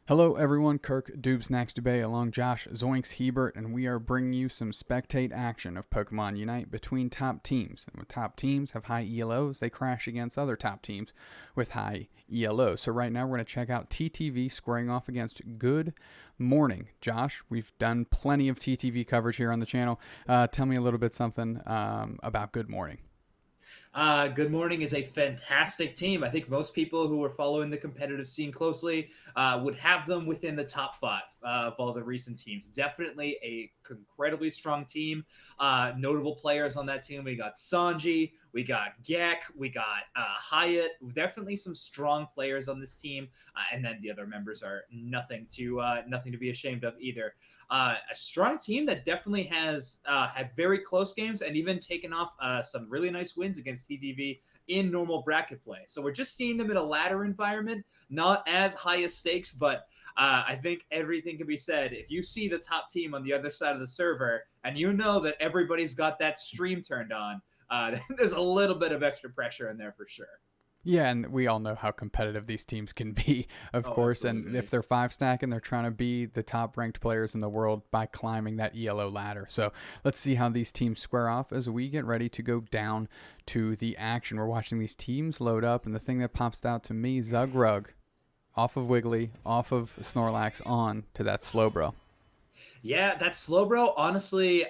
Hello everyone, Kirk, doobsnax, Dubé, along Josh, Zoinks, Hiebert, and we are bringing you some spectate action of Pokemon Unite between top teams. And when top teams have high ELOs, they crash against other top teams with high ELOs. So right now we're going to check out TTV squaring off against Good Morning. Josh, we've done plenty of TTV coverage here on the channel. Tell me a little bit something about Good Morning. Good Morning is a fantastic team. I think most people who are following the competitive scene closely would have them within the top five of all the recent teams. Definitely a incredibly strong team. Notable players on that team. We got Sanji, we got Gek, we got Hyatt. Definitely some strong players on this team, and then the other members are nothing to be ashamed of either. A strong team that definitely has had very close games and even taken off some really nice wins against TTV in normal bracket play. So we're just seeing them in a ladder environment, not as high as stakes, but I think everything can be said. If you see the top team on the other side of the server and you know that everybody's got that stream turned on, there's a little bit of extra pressure in there for sure. Yeah, and we all know how competitive these teams can be, of Oh, course. And absolutely. if they're five stacking, they're trying to be the top ranked players in the world by climbing that ELO ladder. So let's see how these teams square off as we get ready to go down to the action. We're watching these teams load up, and the thing that pops out to me, Zugrug off of Wiggly, off of Snorlax, on to that Slowbro. Yeah, that Slowbro, honestly,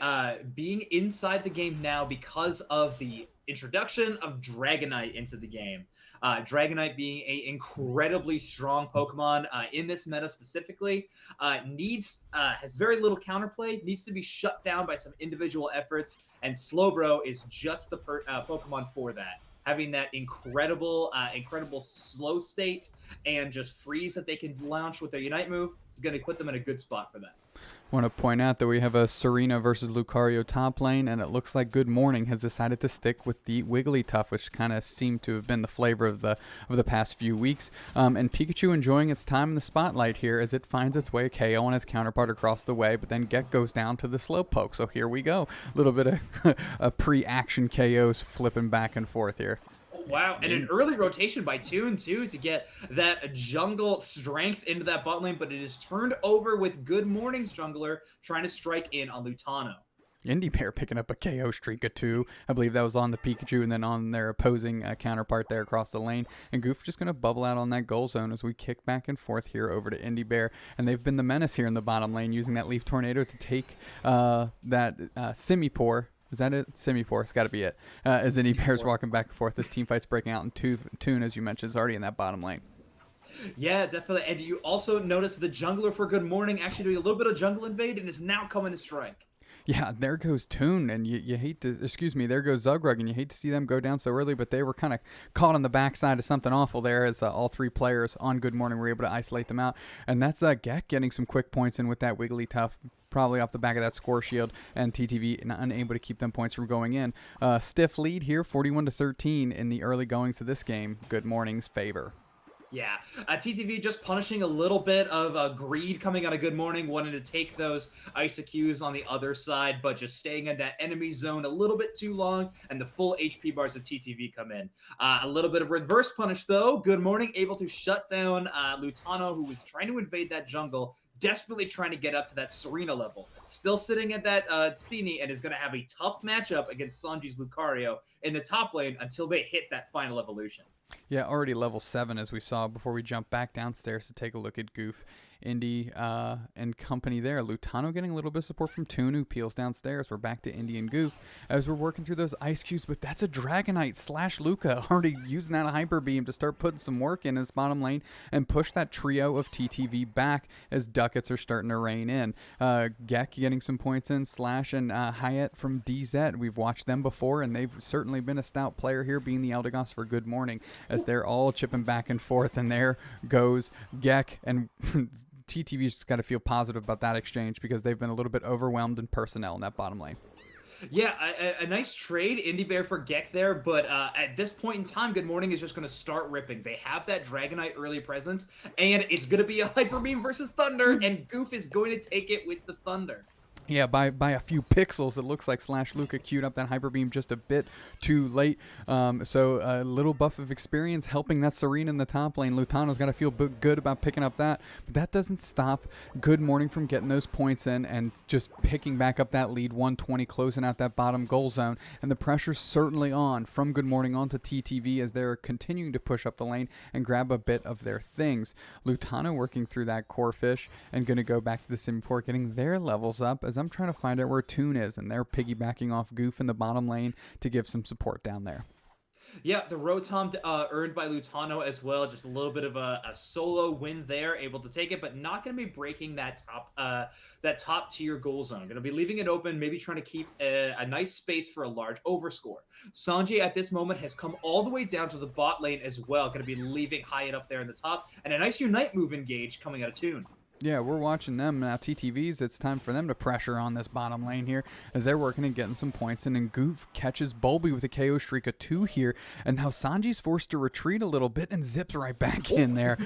being inside the game now because of the introduction of Dragonite into the game. Dragonite being an incredibly strong Pokemon in this meta specifically, needs has very little counterplay, needs to be shut down by some individual efforts, and Slowbro is just the Pokemon for that. Having that incredible slow state and just freeze that they can launch with their Unite move is going to put them in a good spot for that. Want to point out that we have a Serena versus Lucario top lane, and it looks like Good Morning has decided to stick with the Wigglytuff, which kind of seemed to have been the flavor of the past few weeks. And Pikachu enjoying its time in the spotlight here as it finds its way KO on its counterpart across the way, but then Gek goes down to the Slowpoke. So here we go, a little bit of a pre-action KOs flipping back and forth here. Wow, and an early rotation by Toon too to get that jungle strength into that bot lane, but it is turned over with Good Morning's jungler trying to strike in on Lutano. Indie Bear picking up a KO streak or two. I believe that was on the Pikachu and then on their opposing counterpart there across the lane. And Goof just going to bubble out on that goal zone as we kick back and forth here over to Indie Bear. And they've been the menace here in the bottom lane, using that Leaf Tornado to take that Simipour. Is that it? Simipour. It's got to be it. As Indie Bear's walking back and forth, this team fight's breaking out, and Toon, as you mentioned, is already in that bottom lane. Yeah, definitely. And you also notice the jungler for Good Morning actually doing a little bit of jungle invade and is now coming to strike. Yeah, there goes Toon, and you hate to, excuse me, there goes Zugrug, and you hate to see them go down so early, but they were kind of caught on the backside of something awful there as all three players on Good Morning were able to isolate them out. And that's Gek getting some quick points in with that Wigglytuff, probably off the back of that score shield, and TTV unable to keep them points from going in. Stiff lead here, 41-13 in the early goings of this game. Good Morning's favor. Yeah, TTV just punishing a little bit of greed coming out of Good Morning, wanting to take those ICQs on the other side, but just staying in that enemy zone a little bit too long, and the full HP bars of TTV come in. A little bit of reverse punish, though. Good Morning able to shut down Lutano, who was trying to invade that jungle, desperately trying to get up to that Serena level. Still sitting at that Cini, and is going to have a tough matchup against Sanji's Lucario in the top lane until they hit that final evolution. Yeah, already level 7 as we saw before we jump back downstairs to take a look at Goof, Indy, and company there. Lutano getting a little bit of support from Toon, who peels downstairs. We're back to Indy and Goof as we're working through those ice cubes, but that's a Dragonite / Luca already using that Hyper Beam to start putting some work in his bottom lane and push that trio of TTV back as ducats are starting to rain in. Gek getting some points in, Slash and Hyatt from DZ. We've watched them before, and they've certainly been a stout player here, being the Eldegoss for Good Morning, as they're all chipping back and forth, and there goes Gek, and TTV's just got to feel positive about that exchange because they've been a little bit overwhelmed in personnel in that bottom lane. Yeah, a nice trade, Indie Bear for Gek there, but at this point in time, Good Morning is just going to start ripping. They have that Dragonite early presence, and it's going to be a Hyper Beam versus Thunder, and Goof is going to take it with the Thunder. Yeah, by a few pixels, it looks like Slash Luca queued up that Hyper Beam just a bit too late. So a little buff of experience helping that Serena in the top lane. Lutano's got to feel good about picking up that. But that doesn't stop Good Morning from getting those points in and just picking back up that lead, 120, closing out that bottom goal zone. And the pressure's certainly on from Good Morning onto TTV as they're continuing to push up the lane and grab a bit of their things. Lutano working through that core fish and going to go back to the Simiport, getting their levels up as I'm trying to find out where Toon is, and they're piggybacking off Goof in the bottom lane to give some support down there. Yeah, the Rotom earned by Lutano as well. Just a little bit of a solo win there, able to take it, but not going to be breaking that top tier goal zone. Going to be leaving it open, maybe trying to keep a nice space for a large overscore. Sanji at this moment has come all the way down to the bot lane as well. Going to be leaving Hiebert up there in the top, and a nice Unite move engage coming out of Toon. Yeah, we're watching them now. TTVs, it's time for them to pressure on this bottom lane here as they're working and getting some points. And then Goof catches Bulby with a KO streak of 2 here. And now Sanji's forced to retreat a little bit and zips right back in there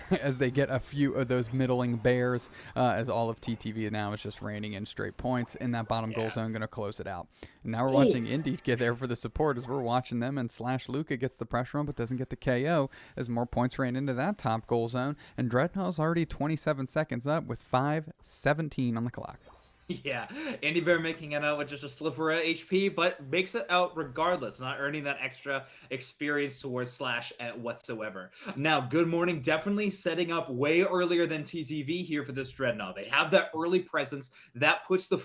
as they get a few of those middling bears as all of TTV now is just raining in straight points in that bottom goal zone, going to close it out. And now we're watching Indy get there for the support as we're watching them, and Slash Luca gets the pressure on but doesn't get the KO as more points rain into that top goal zone. And Dreadnought's already 27 seconds up with 5:17 on the clock. Yeah, Andy Bear making it out with just a sliver of HP, but makes it out regardless, not earning that extra experience towards Slash whatsoever. Now, Good Morning definitely setting up way earlier than TTV here for this Dreadnought. They have that early presence that puts the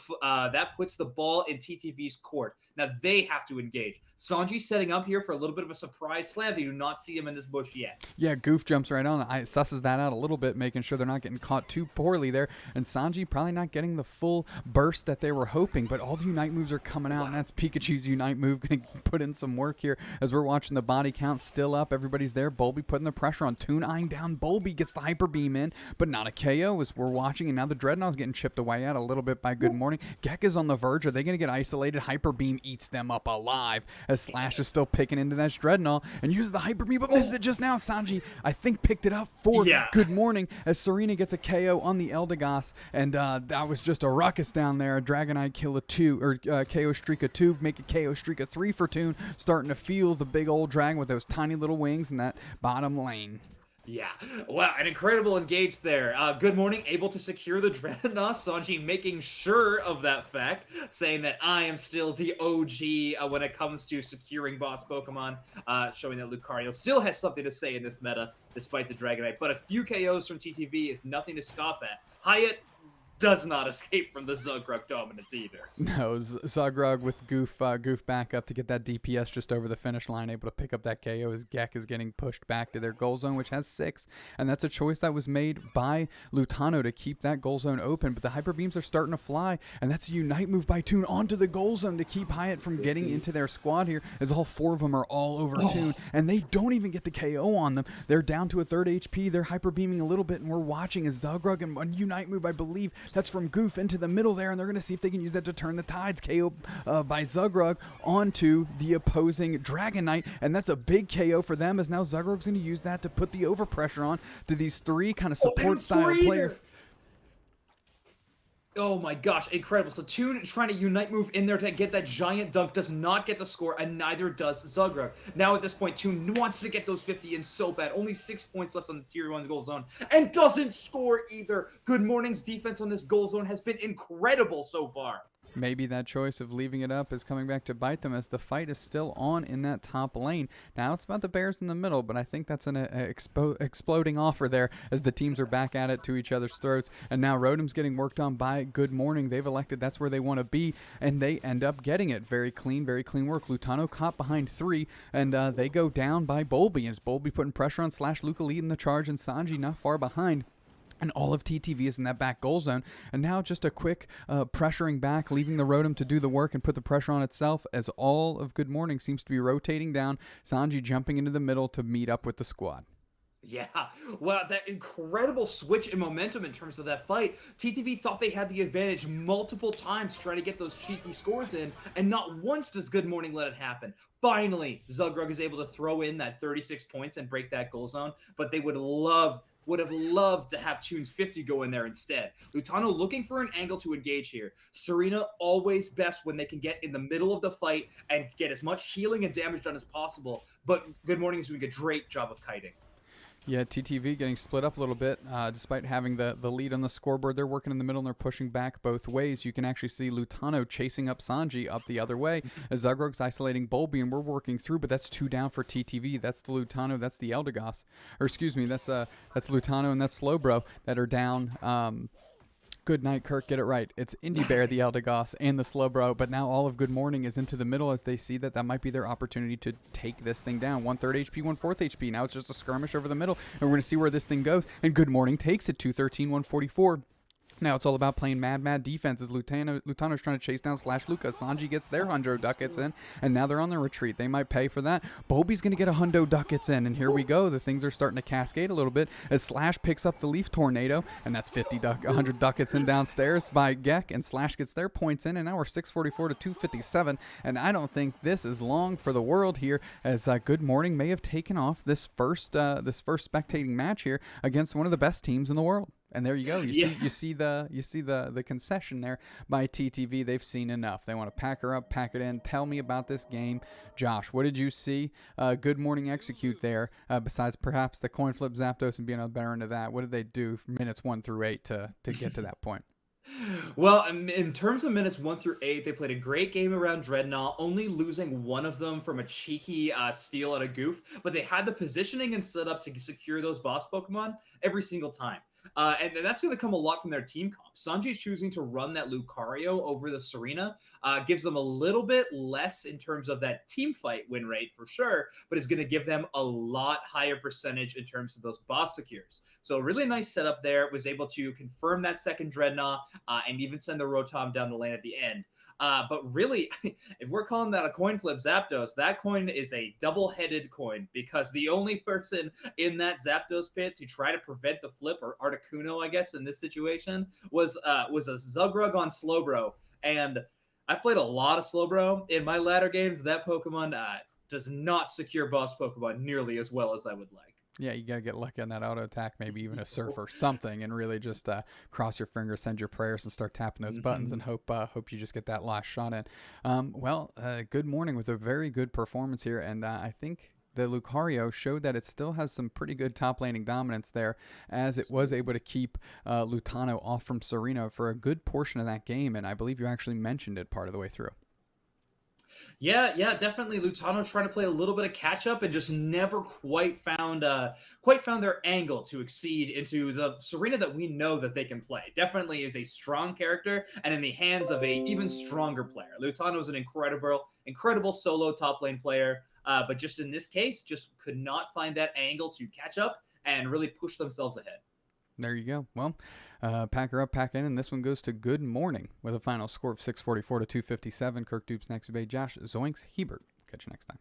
ball in TTV's court. Now they have to engage. Sanji setting up here for a little bit of a surprise slam. They do not see him in this bush yet. Yeah, Goof jumps right on. I susses that out a little bit, making sure they're not getting caught too poorly there. And Sanji probably not getting the full burst that they were hoping, but all the Unite moves are coming out, and that's Pikachu's Unite move going to put in some work here as we're watching the body count still up. Everybody's there. Bulby putting the pressure on. Toon eyeing down Bulby, gets the Hyper Beam in, but not a KO as we're watching, and now the Dreadnought's getting chipped away at a little bit by Good Morning. Gek is on the verge. Are they going to get isolated? Hyper Beam eats them up alive as Slash is still picking into that Dreadnought and uses the Hyper Beam, but misses it just now. Sanji, I think, picked it up for Good Morning as Serena gets a KO on the Eldegoss, and that was just a ruckus down there. A Dragonite kill a 2, or KO streak of 2, make a KO streak of 3 for Toon, starting to feel the big old dragon with those tiny little wings in that bottom lane. Yeah, wow, an incredible engage there. Good Morning, able to secure the Dreadnought. Sanji making sure of that fact, saying that I am still the OG when it comes to securing boss Pokemon, showing that Lucario still has something to say in this meta, despite the Dragonite. But a few KOs from TTV is nothing to scoff at. Hyatt does not escape from the Zugrug dominance either. No, Zugrug with Goof back up to get that DPS just over the finish line, able to pick up that KO as Gek is getting pushed back to their goal zone, which has 6. And that's a choice that was made by Lutano to keep that goal zone open. But the Hyper Beams are starting to fly, and that's a Unite move by Toon onto the goal zone to keep Hyatt from getting into their squad here, as all 4 of them are all over Toon, and they don't even get the KO on them. They're down to a 3rd HP. They're Hyper Beaming a little bit, and we're watching as Zugrug and a Unite move, I believe, that's from Goof into the middle there, and they're going to see if they can use that to turn the tides. KO by Zugrug onto the opposing Dragonite, and that's a big KO for them, as now Zugrug's going to use that to put the overpressure on to these 3 kind of support style players. Oh my gosh, incredible. So Toon trying to Unite move in there to get that giant dunk, does not get the score, and neither does Zugrug. Now at this point, Toon wants to get those 50 in so bad. Only 6 points left on the Tier 1 goal zone, and doesn't score either. Good Morning's defense on this goal zone has been incredible so far. Maybe that choice of leaving it up is coming back to bite them as the fight is still on in that top lane. Now it's about the Bears in the middle, but I think that's an exploding offer there as the teams are back at it to each other's throats. And now Rotom's getting worked on by Good Morning. They've elected that's where they want to be, and they end up getting it. Very clean work. Lutano caught behind 3, and they go down by Bulby. And it's Bulby putting pressure on Slash, Luca leading the charge, and Sanji not far behind. And all of TTV is in that back goal zone. And now just a quick pressuring back, leaving the Rotom to do the work and put the pressure on itself, as all of Good Morning seems to be rotating down. Sanji jumping into the middle to meet up with the squad. Yeah, wow, that incredible switch in momentum in terms of that fight. TTV thought they had the advantage multiple times trying to get those cheeky scores in, and not once does Good Morning let it happen. Finally, Zugrug is able to throw in that 36 points and break that goal zone, but they would love Would have loved to have Toon's 50 go in there instead. Lutano looking for an angle to engage here. Serena always best when they can get in the middle of the fight and get as much healing and damage done as possible. But Good Morning is doing a great job of kiting. Yeah, TTV getting split up a little bit. Despite having the lead on the scoreboard, they're working in the middle and they're pushing back both ways. You can actually see Lutano chasing up Sanji up the other way as Zugrug's isolating Bolby, and we're working through, but that's 2 down for TTV. That's the Lutano, that's the Eldegoss. Or excuse me, that's Lutano and that's Slowbro that are down. Good night, Kirk. Get it right. It's Indie Bear, the Eldegoss, and the Slowbro. But now all of Good Morning is into the middle as they see that might be their opportunity to take this thing down. 1/3 HP, 1/4 HP. Now it's just a skirmish over the middle, and we're going to see where this thing goes. And Good Morning takes it, 213, 144. Now it's all about playing mad defense as Lutano's trying to chase down /Luca. Sanji gets their hundo ducats in, and now they're on the retreat. They might pay for that. Bolby's going to get a hundo ducats in, and here we go. The things are starting to cascade a little bit as Slash picks up the Leaf Tornado, and that's 100 ducats in downstairs by Gek, and Slash gets their points in, and now we're 644 to 257, and I don't think this is long for the world here as Good Morning may have taken off this first spectating match here against one of the best teams in the world. And there you go. You see the concession there by TTV. They've seen enough. They want to pack her up, pack it in. Tell me about this game, Josh. What did you see? Good Morning execute there. Besides perhaps the coin flip Zapdos and being better into that, what did they do from minutes 1 through 8 to get to that point? Well, in terms of minutes 1 through 8, they played a great game around Dreadnought, only losing one of them from a cheeky steal at a goof, but they had the positioning and setup to secure those boss Pokemon every single time. And that's going to come a lot from their team comp. Sanji choosing to run that Lucario over the Serena gives them a little bit less in terms of that team fight win rate for sure, but is going to give them a lot higher percentage in terms of those boss secures. So a really nice setup there. Was able to confirm that second Dreadnought and even send the Rotom down the lane at the end. But really, if we're calling that a coin flip Zapdos, that coin is a double-headed coin because the only person in that Zapdos pit to try to prevent the flip, or Articuno, I guess, in this situation, was a Zugrug on Slowbro. And I've played a lot of Slowbro. In my latter games, that Pokemon does not secure boss Pokemon nearly as well as I would like. Yeah, you got to get lucky on that auto attack, maybe even a surf or something, and really just cross your fingers, send your prayers, and start tapping those buttons and hope you just get that last shot in. Good Morning with a very good performance here, and I think the Lucario showed that it still has some pretty good top laning dominance there, as it was able to keep Lutano off from Serena for a good portion of that game, and I believe you actually mentioned it part of the way through. Yeah, definitely. Lutano's trying to play a little bit of catch up and just never quite found their angle to exceed into the Serena that we know that they can play. Definitely is a strong character and in the hands of a even stronger player. Lutano is an incredible solo top lane player, but just in this case, just could not find that angle to catch up and really push themselves ahead. There you go. Well, pack her up, pack in, and this one goes to Good Morning with a final score of 644 to 257. Kirk, doobsnax, Dubé, Josh, Zoinks, Hiebert. Catch you next time.